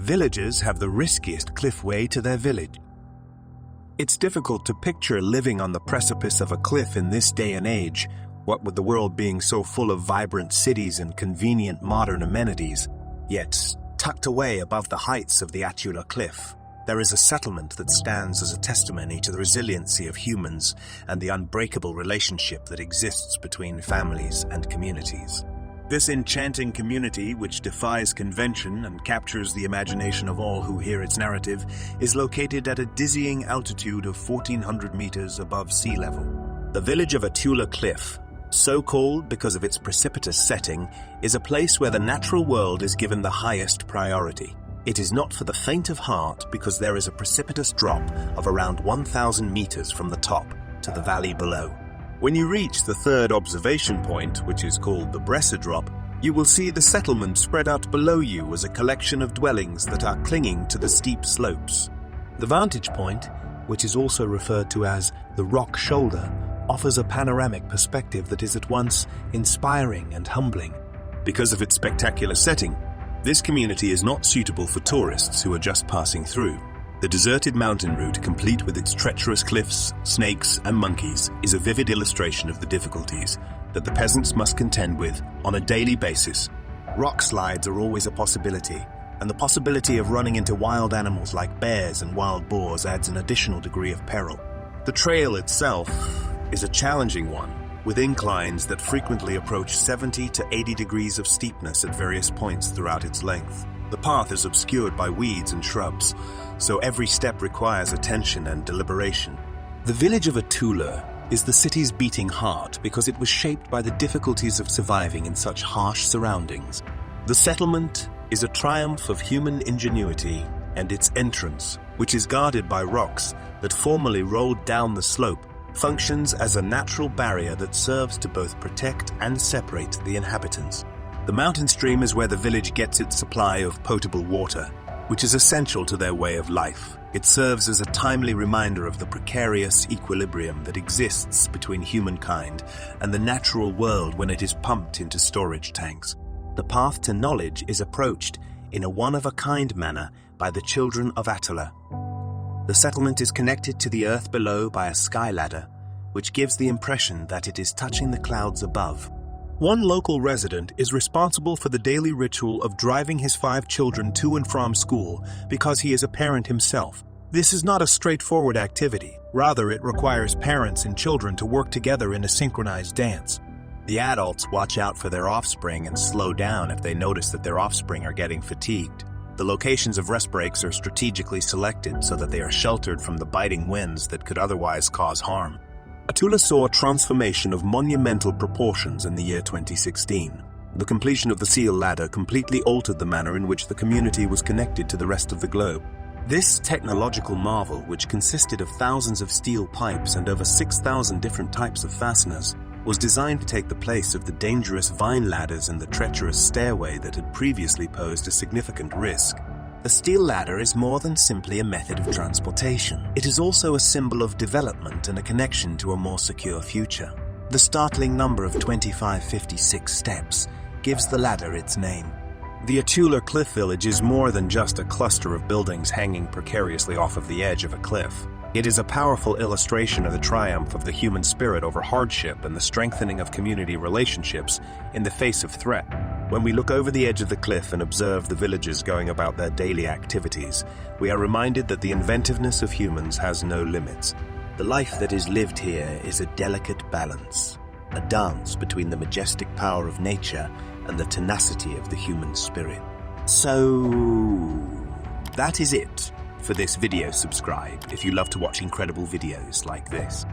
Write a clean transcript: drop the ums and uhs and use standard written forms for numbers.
Villagers have the riskiest cliff way to their village. It's difficult to picture living on the precipice of a cliff in this day and age, what with the world being so full of vibrant cities and convenient modern amenities. Yet, tucked away above the heights of the Atuler Cliff, there is a settlement that stands as a testimony to the resiliency of humans and the unbreakable relationship that exists between families and communities. This enchanting community, which defies convention and captures the imagination of all who hear its narrative, is located at a dizzying altitude of 1,400 meters above sea level. The village of Atuler Cliff, so called because of its precipitous setting, is a place where the natural world is given the highest priority. It is not for the faint of heart because there is a precipitous drop of around 1,000 meters from the top to the valley below. When you reach the third observation point, which is called the Bresser Drop, you will see the settlement spread out below you as a collection of dwellings that are clinging to the steep slopes. The vantage point, which is also referred to as the Rock Shoulder, offers a panoramic perspective that is at once inspiring and humbling. Because of its spectacular setting, this community is not suitable for tourists who are just passing through. The deserted mountain route, complete with its treacherous cliffs, snakes, and monkeys, is a vivid illustration of the difficulties that the peasants must contend with on a daily basis. Rock slides are always a possibility, and the possibility of running into wild animals like bears and wild boars adds an additional degree of peril. The trail itself is a challenging one, with inclines that frequently approach 70 to 80 degrees of steepness at various points throughout its length. The path is obscured by weeds and shrubs, so every step requires attention and deliberation. The village of Atuler is the city's beating heart because it was shaped by the difficulties of surviving in such harsh surroundings. The settlement is a triumph of human ingenuity, and its entrance, which is guarded by rocks that formerly rolled down the slope, functions as a natural barrier that serves to both protect and separate the inhabitants. The mountain stream is where the village gets its supply of potable water, which is essential to their way of life. It serves as a timely reminder of the precarious equilibrium that exists between humankind and the natural world when it is pumped into storage tanks. The path to knowledge is approached in a one-of-a-kind manner by the children of Atuler. The settlement is connected to the earth below by a sky ladder, which gives the impression that it is touching the clouds above. One local resident is responsible for the daily ritual of driving his 5 children to and from school because he is a parent himself. This is not a straightforward activity. Rather, it requires parents and children to work together in a synchronized dance. The adults watch out for their offspring and slow down if they notice that their offspring are getting fatigued. The locations of rest breaks are strategically selected so that they are sheltered from the biting winds that could otherwise cause harm. Atuler saw a transformation of monumental proportions in the year 2016. The completion of the seal ladder completely altered the manner in which the community was connected to the rest of the globe. This technological marvel, which consisted of thousands of steel pipes and over 6,000 different types of fasteners, was designed to take the place of the dangerous vine ladders and the treacherous stairway that had previously posed a significant risk. The steel ladder is more than simply a method of transportation. It is also a symbol of development and a connection to a more secure future. The startling number of 2556 steps gives the ladder its name. The Atuler Cliff Village is more than just a cluster of buildings hanging precariously off of the edge of a cliff. It is a powerful illustration of the triumph of the human spirit over hardship and the strengthening of community relationships in the face of threat. When we look over the edge of the cliff and observe the villagers going about their daily activities, we are reminded that the inventiveness of humans has no limits. The life that is lived here is a delicate balance, a dance between the majestic power of nature and the tenacity of the human spirit. So, that is it for this video. Subscribe if you love to watch incredible videos like this.